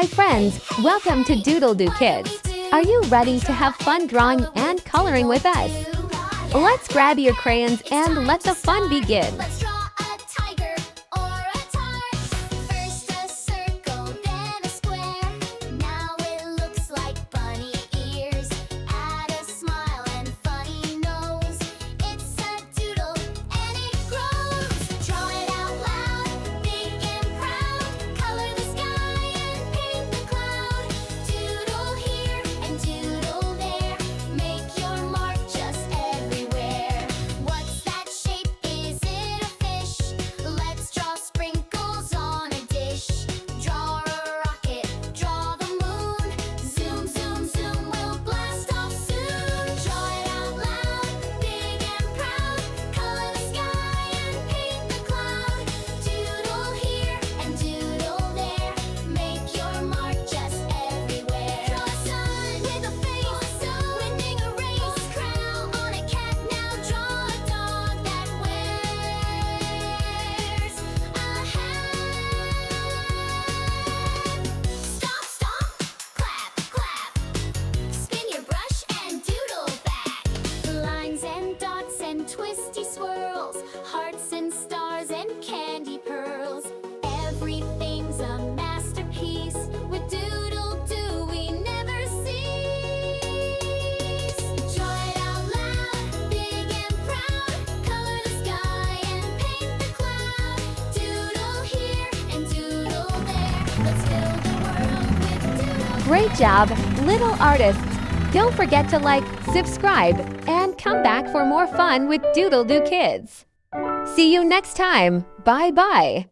Hi friends, welcome to DoodleDoo Kids. Are you ready to have fun drawing and coloring with us? Let's grab your crayons and let the fun begin. Twisty swirls, hearts and stars and candy pearls. Everything's a masterpiece. With DoodleDoo we never cease. Draw it out loud, big and proud. Color the sky and paint the cloud. Doodle here and doodle there. Let's fill the world with doodle. Great job, little artists! Don't forget to like, subscribe, and come back for more fun with DoodleDoo Kids. See you next time. Bye-bye.